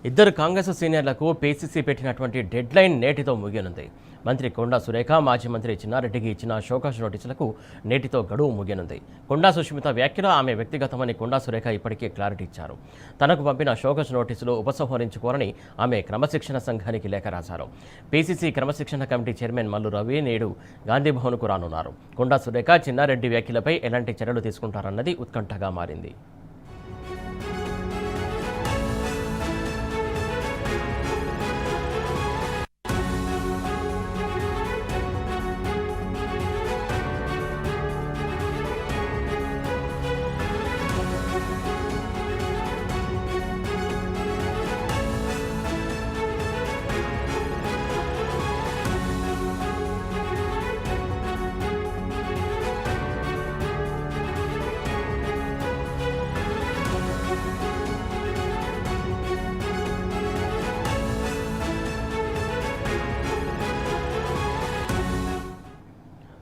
ఇద్దరు కాంగ్రెస్ సీనియర్లకు పీసీసీ పెట్టినటువంటి డెడ్లైన్ నేటితో ముగియనుంది. మంత్రి కొండా సురేఖ, మాజీ మంత్రి చిన్నారెడ్డికి ఇచ్చిన షోకాజ్ నోటీసులకు నేటితో గడువు ముగియనుంది. కొండా సుష్మిత వ్యాఖ్యలు ఆమె వ్యక్తిగతమని కొండా సురేఖ ఇప్పటికే క్లారిటీ ఇచ్చారు. తనకు పంపిన షోకాజ్ నోటీసులు ఉపసంహరించుకోరని ఆమె క్రమశిక్షణ సంఘానికి లేఖ రాశారు. పీసీసీ క్రమశిక్షణ కమిటీ చైర్మన్ మల్లు రవి నేడు గాంధీభవన్కు రానున్నారు. కొండా సురేఖ, చిన్నారెడ్డి వ్యాఖ్యలపై ఎలాంటి చర్యలు తీసుకుంటారన్నది ఉత్కంఠగా మారింది.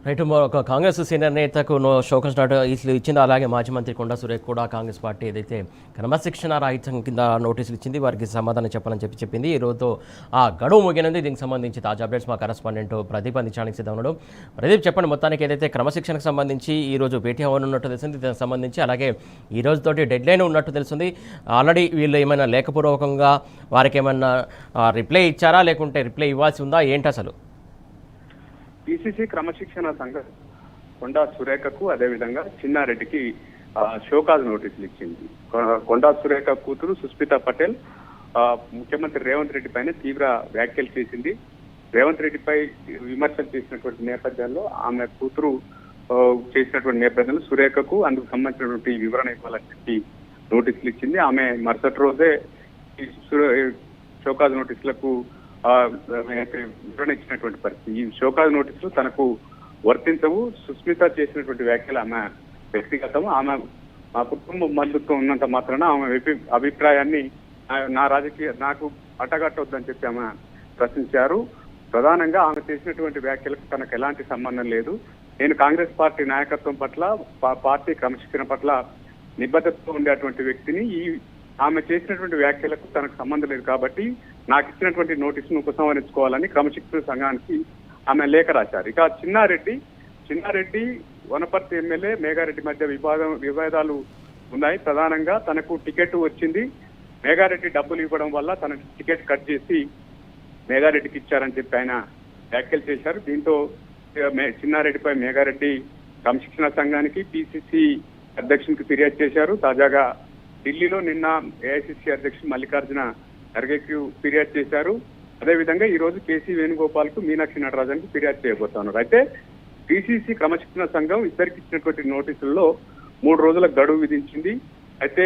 రైట్, ఒక కాంగ్రెస్ సీనియర్ నేతకు షోకాజ్ నోటీసులు ఇచ్చింది. అలాగే మాజీ మంత్రి కొండా సురేఖ కూడా కాంగ్రెస్ పార్టీ ఏదైతే క్రమశిక్షణ రాహిత్యం కింద నోటీసులు ఇచ్చింది వారికి సమాధానం చెప్పాలని చెప్పింది. ఈ రోజుతో ఆ గడువు ముగినంది. దీనికి సంబంధించి తాజా అప్డేట్స్ మా కరెస్పాండెంట్ ప్రదీప్ అందించడానికి సిద్ధం ఉన్నాడు. ప్రదీప్, చెప్పండి, మొత్తానికి ఏదైతే క్రమశిక్షణకు సంబంధించి ఈ రోజు భేటీ అవ్వనున్నట్టు తెలిసింది. దానికి సంబంధించి అలాగే ఈ రోజుతోటి డెడ్ లైన్ ఉన్నట్టు తెలిసింది. ఆల్రెడీ వీళ్ళు ఏమైనా లేఖపూర్వకంగా వారికి ఏమైనా రిప్లై ఇచ్చారా, లేకుంటే రిప్లై ఇవ్వాల్సి ఉందా, ఏంటి అసలు? పీసీసీ క్రమశిక్షణ సంఘం కొండా సురేఖకు అదేవిధంగా చిన్నారెడ్డికి షోకాజ్ నోటీసులు ఇచ్చింది. కొండా సురేఖ కూతురు సుస్మితా పటేల్ ముఖ్యమంత్రి రేవంత్ రెడ్డి పైన తీవ్ర వ్యాఖ్యలు చేసింది. రేవంత్ రెడ్డిపై విమర్శలు చేసినటువంటి నేపథ్యంలో ఆమె కూతురు చేసినటువంటి నేపథ్యంలో సురేఖకు అందుకు సంబంధించినటువంటి వివరణ ఇవ్వాలని చెప్పి నోటీసులు ఇచ్చింది. ఆమె మరుసటి రోజే షోకాజ్ నోటీసులకు వివరణ ఇచ్చినటువంటి పరిస్థితి. ఈ షోకాజ్ నోటీసులు తనకు వర్తించవు. సుస్మిత చేసినటువంటి వ్యాఖ్యలు ఆమె వ్యక్తిగతం. ఆమె మా కుటుంబ బంధుత్వం ఉన్నంత మాత్రాన ఆమె అభిప్రాయాన్ని నాకు అడ్డగట్టవద్దని చెప్పి ఆమె ప్రశ్నించారు. ప్రధానంగా ఆమె చేసినటువంటి వ్యాఖ్యలకు తనకు ఎలాంటి సంబంధం లేదు. నేను కాంగ్రెస్ పార్టీ నాయకత్వం పట్ల, పార్టీ క్రమశిక్షణ పట్ల నిబద్ధతతో ఉండేటువంటి వ్యక్తిని. ఆమె చేసినటువంటి వ్యాఖ్యలకు తనకు సంబంధం లేదు కాబట్టి నాకు ఇచ్చినటువంటి నోటీసును ఉపసంహరించుకోవాలని క్రమశిక్షణ సంఘానికి ఆమె లేఖ రాశారు. ఇక చిన్నారెడ్డి వనపర్తి ఎమ్మెల్యే మేఘారెడ్డి మధ్య వివాదాలు ఉన్నాయి. ప్రధానంగా తనకు టికెట్ వచ్చింది. మేఘారెడ్డి డబ్బులు ఇవ్వడం వల్ల తన టికెట్ కట్ చేసి మేఘారెడ్డికి ఇచ్చారని చెప్పి ఆయన వ్యాఖ్యలు చేశారు. దీంతో చిన్నారెడ్డిపై మేఘారెడ్డి క్రమశిక్షణ సంఘానికి, పీసీసీ అధ్యక్షునికి ఫిర్యాదు చేశారు. తాజాగా ఢిల్లీలో నిన్న ఏఐసీసీ అధ్యక్షుడు మల్లికార్జున ఖర్గేకి ఫిర్యాదు చేశారు. అదేవిధంగా ఈ రోజు కేసీ వేణుగోపాల్ కు, మీనాక్షి నటరాజన్కి ఫిర్యాదు చేయబోతున్నారు. అయితే పీసీసీ క్రమశిక్షణ సంఘం ఇద్దరికి ఇచ్చినటువంటి నోటీసుల్లో 3 రోజుల గడువు విధించింది. అయితే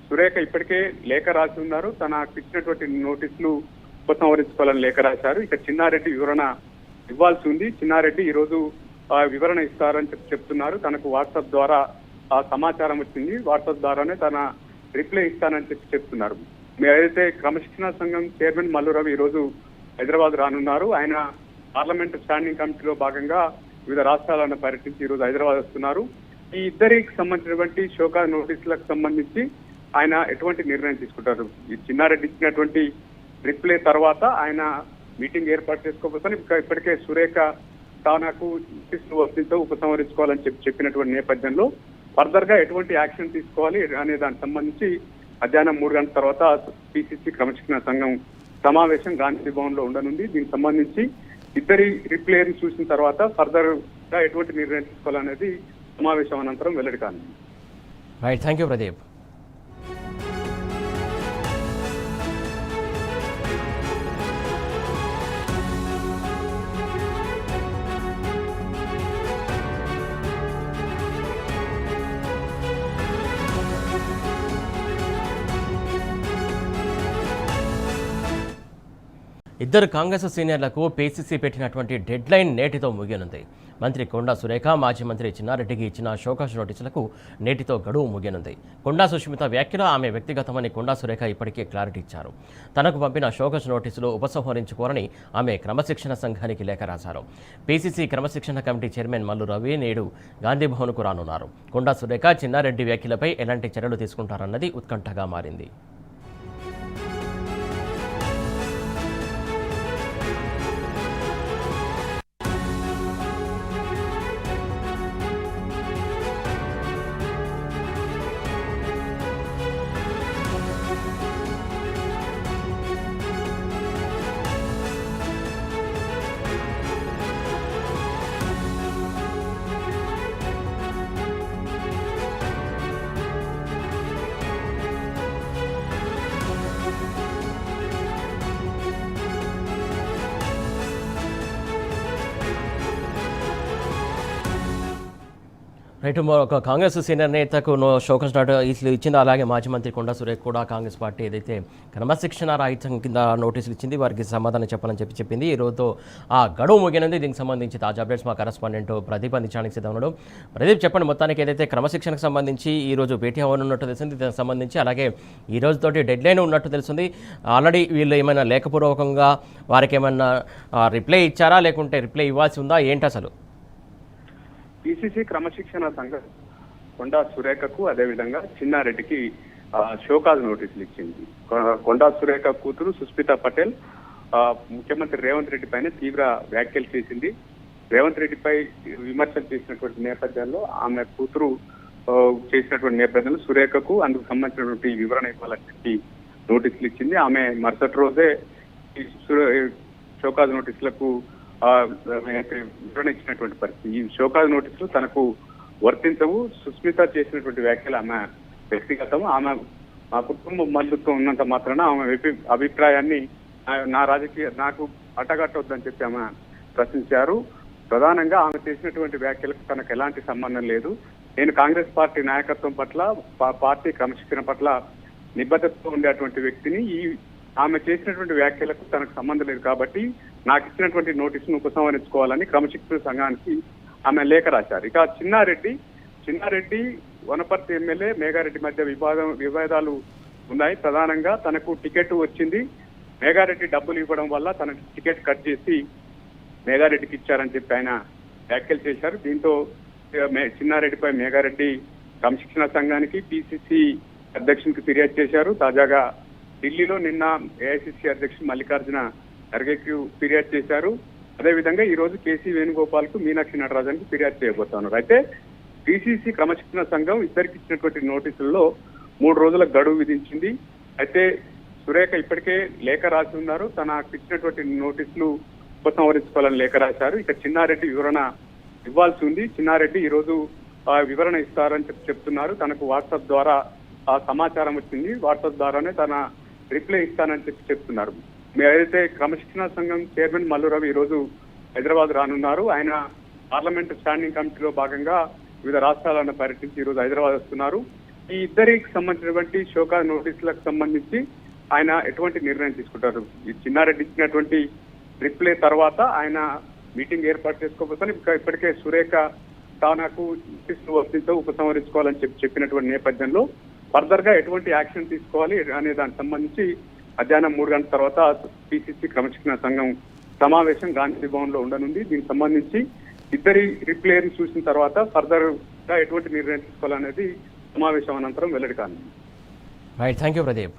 సురేఖ ఇప్పటికే లేఖ రాసి ఉన్నారు. తనకు ఇచ్చినటువంటి నోటీసులు ఉపసంహరించుకోవాలని లేఖ రాశారు. ఇక చిన్నారెడ్డి వివరణ ఇవ్వాల్సి ఉంది. చిన్నారెడ్డి ఈ రోజు వివరణ ఇస్తారని చెప్తున్నారు. తనకు వాట్సాప్ ద్వారా ఆ సమాచారం వచ్చింది. వాట్సాప్ ద్వారానే తన రిప్లై ఇస్తానని చెప్తున్నారు. ఏదైతే క్రమశిక్షణ సంఘం చైర్మన్ మల్లు రవి ఈ రోజు హైదరాబాద్ రానున్నారు. ఆయన పార్లమెంట్ స్టాండింగ్ కమిటీలో భాగంగా వివిధ రాష్ట్రాలను పర్యటించి ఈ రోజు హైదరాబాద్ వస్తున్నారు. ఈ ఇద్దరికి సంబంధించినటువంటి షోకాజ్ నోటీసులకు సంబంధించి ఆయన ఎటువంటి నిర్ణయం తీసుకుంటారు? ఈ చిన్నారెడ్డి ఇచ్చినటువంటి రిప్లై తర్వాత ఆయన మీటింగ్ ఏర్పాటు చేసుకోబోతారు. ఇప్పటికే సురేఖ తనకు నోటీసులు వర్తించవు, ఉపసంహరించుకోవాలని చెప్పినటువంటి నేపథ్యంలో ఫర్దర్ గా ఎటువంటి యాక్షన్ తీసుకోవాలి అనే దానికి సంబంధించి మధ్యాహ్నం 3 గంటల తర్వాత పీసీసీ క్రమశిక్షణ సంఘం సమావేశం గాంధీ భవన్ లో ఉండనుంది. దీనికి సంబంధించి ఇద్దరి రిప్లైని చూసిన తర్వాత ఫర్దర్ గా ఎటువంటి నిర్ణయం తీసుకోవాలనేది సమావేశం అనంతరం వెల్లడి కానుంది. Right, thank you Pradeep. ఇద్దరు కాంగ్రెస్ సీనియర్లకు పీసీసీ పెట్టినటువంటి డెడ్లైన్ నేటితో ముగియనుంది. మంత్రి కొండా సురేఖ, మాజీ మంత్రి చిన్నారెడ్డికి ఇచ్చిన షోకాజ్ నోటీసులకు నేటితో గడువు ముగియనుంది. కొండా సుష్మిత వ్యాఖ్యలు ఆమె వ్యక్తిగతమని కొండా సురేఖ ఇప్పటికే క్లారిటీ ఇచ్చారు. తనకు పంపిన షోకాజ్ నోటీసులు ఉపసంహరించుకోరని ఆమె క్రమశిక్షణ సంఘానికి లేఖ రాశారు. పీసీసీ క్రమశిక్షణ కమిటీ చైర్మన్ మల్లు రవి నేడు గాంధీభవన్కు రానున్నారు. కొండా సురేఖ, చిన్నారెడ్డి వ్యాఖ్యలపై ఎలాంటి చర్యలు తీసుకుంటారన్నది ఉత్కంఠగా మారింది. రైట్ ఒక కాంగ్రెస్ సీనియర్ నేతకు షోకస్ నోటీసులు ఇచ్చింది. అలాగే మాజీ మంత్రి కొండా సురేఖ కూడా కాంగ్రెస్ పార్టీ ఏదైతే క్రమశిక్షణ రాహిత్యం కింద నోటీసులు ఇచ్చింది వారికి సమాధానం చెప్పాలని చెప్పింది. ఈ రోజుతో ఆ గడువు ముగినంది. దీనికి సంబంధించి తాజా అప్డేట్స్ మా కరెస్పాండెంట్ ప్రదీప్ అందించడానికి సిద్ధం ఉన్నాడు. ప్రదీప్, చెప్పండి, మొత్తానికి ఏదైతే క్రమశిక్షణకు సంబంధించి ఈ రోజు భేటీ అవ్వనున్నట్టు తెలిసింది. దానికి సంబంధించి అలాగే ఈ రోజుతోటి డెడ్ లైన్ ఉన్నట్టు తెలిసింది. ఆల్రెడీ వీళ్ళు ఏమైనా లేఖపూర్వకంగా వారికి ఏమైనా రిప్లై ఇచ్చారా, లేకుంటే రిప్లై ఇవ్వాల్సి ఉందా, ఏంటి అసలు? పిసిసి క్రమశిక్షణ సంఘం కొండా సురేఖకు అదేవిధంగా చిన్నారెడ్డికి షోకాజ్ నోటీసులు ఇచ్చింది. కొండా సురేఖ కూతురు సుస్మిత పటేల్ ముఖ్యమంత్రి రేవంత్ రెడ్డి పైన తీవ్ర వ్యాఖ్యలు చేసింది. రేవంత్ రెడ్డిపై విమర్శలు చేసినటువంటి నేపథ్యంలో ఆమె కూతురు చేసినటువంటి నేపథ్యంలో సురేఖకు అందుకు సంబంధించినటువంటి వివరణ ఇవ్వాలని చెప్పి నోటీసులు ఇచ్చింది. ఆమె మరుసటి రోజే షోకాజ్ నోటీసులకు వివరణ ఇచ్చినటువంటి పరిస్థితి. ఈ షోకాజ్ నోటీసులు తనకు వర్తించవు. సుస్మిత చేసినటువంటి వ్యాఖ్యలు ఆమె వ్యక్తిగతం. ఆమె మా కుటుంబ బంధుత్వం ఉన్నంత మాత్రాన ఆమె అభిప్రాయాన్ని నాకు అడ్డగట్టవద్దని చెప్పి ఆమె ప్రశ్నించారు. ప్రధానంగా ఆమె చేసినటువంటి వ్యాఖ్యలకు తనకు ఎలాంటి సంబంధం లేదు. నేను కాంగ్రెస్ పార్టీ నాయకత్వం పట్ల, పార్టీ క్రమశిక్షణ పట్ల నిబద్ధతతో ఉండేటువంటి వ్యక్తిని. ఆమె చేసినటువంటి వ్యాఖ్యలకు తనకు సంబంధం లేదు కాబట్టి నాకు ఇచ్చినటువంటి నోటీసును ఉపసంహరించుకోవాలని క్రమశిక్షణ సంఘానికి ఆమె లేఖ రాశారు. ఇక చిన్నారెడ్డి వనపర్తి ఎమ్మెల్యే మేఘారెడ్డి మధ్య వివాదాలు ఉన్నాయి. ప్రధానంగా తనకు టికెట్ వచ్చింది. మేఘారెడ్డి డబ్బులు ఇవ్వడం వల్ల తనకు టికెట్ కట్ చేసి మేఘారెడ్డికి ఇచ్చారని చెప్పి ఆయన వ్యాఖ్యలు చేశారు. దీంతో చిన్నారెడ్డిపై మేఘారెడ్డి క్రమశిక్షణ సంఘానికి, పిసిసి అధ్యక్షునికి ఫిర్యాదు చేశారు. తాజాగా ఢిల్లీలో నిన్న ఏఐసిసి అధ్యక్షుడు మల్లికార్జున ఖర్గేకు ఫిర్యాదు చేశారు. అదేవిధంగా ఈ రోజు కేసీ వేణుగోపాల్ కు, మీనాక్షి నటరాజన్కు ఫిర్యాదు చేయబోతున్నారు. అయితే పిసిసి క్రమశిక్షణ సంఘం ఇద్దరికి ఇచ్చినటువంటి నోటీసుల్లో 3 రోజుల గడువు విధించింది. అయితే సురేఖ ఇప్పటికే లేఖ రాసి ఉన్నారు. తనకు ఇచ్చినటువంటి నోటీసులు ఉపసంహరించుకోవాలని లేఖ రాశారు. ఇక చిన్నారెడ్డి వివరణ ఇవ్వాల్సి ఉంది. చిన్నారెడ్డి ఈ రోజు వివరణ ఇస్తారని చెప్తున్నారు. తనకు వాట్సాప్ ద్వారా ఆ సమాచారం వచ్చింది. వాట్సాప్ ద్వారానే తన రిప్లై ఇస్తానని చెప్తున్నారు. ఏదైతే క్రమశిక్షణ సంఘం చైర్మన్ మల్లు రవి ఈ రోజు హైదరాబాద్ రానున్నారు. ఆయన పార్లమెంట్ స్టాండింగ్ కమిటీలో భాగంగా వివిధ రాష్ట్రాలను పర్యటించి ఈ రోజు హైదరాబాద్ వస్తున్నారు. ఈ ఇద్దరికి సంబంధించినటువంటి షోకాజ్ నోటీసులకు సంబంధించి ఆయన ఎటువంటి నిర్ణయం తీసుకుంటారు? ఈ చిన్నారెడ్డి ఇచ్చినటువంటి రిప్లై తర్వాత ఆయన మీటింగ్ ఏర్పాటు చేసుకోబోతాను. ఇప్పటికే సురేఖ తనకు నోటీసులు వర్తించో ఉపసంహరించుకోవాలని చెప్పినటువంటి నేపథ్యంలో ఫర్దర్ గా ఎటువంటి యాక్షన్ తీసుకోవాలి అనే దానికి సంబంధించి మధ్యాహ్నం 3 గంటల తర్వాత పిసిసి క్రమశిక్షణ సంఘం సమావేశం గాంధీ భవన్ లో ఉండనుంది. దీనికి సంబంధించి ఇద్దరి రిప్లైని చూసిన తర్వాత ఫర్దర్ గా ఎటువంటి నిర్ణయం తీసుకోవాలనేది సమావేశం అనంతరం వెల్లడి కానుంది. Right, thank you Pradeep.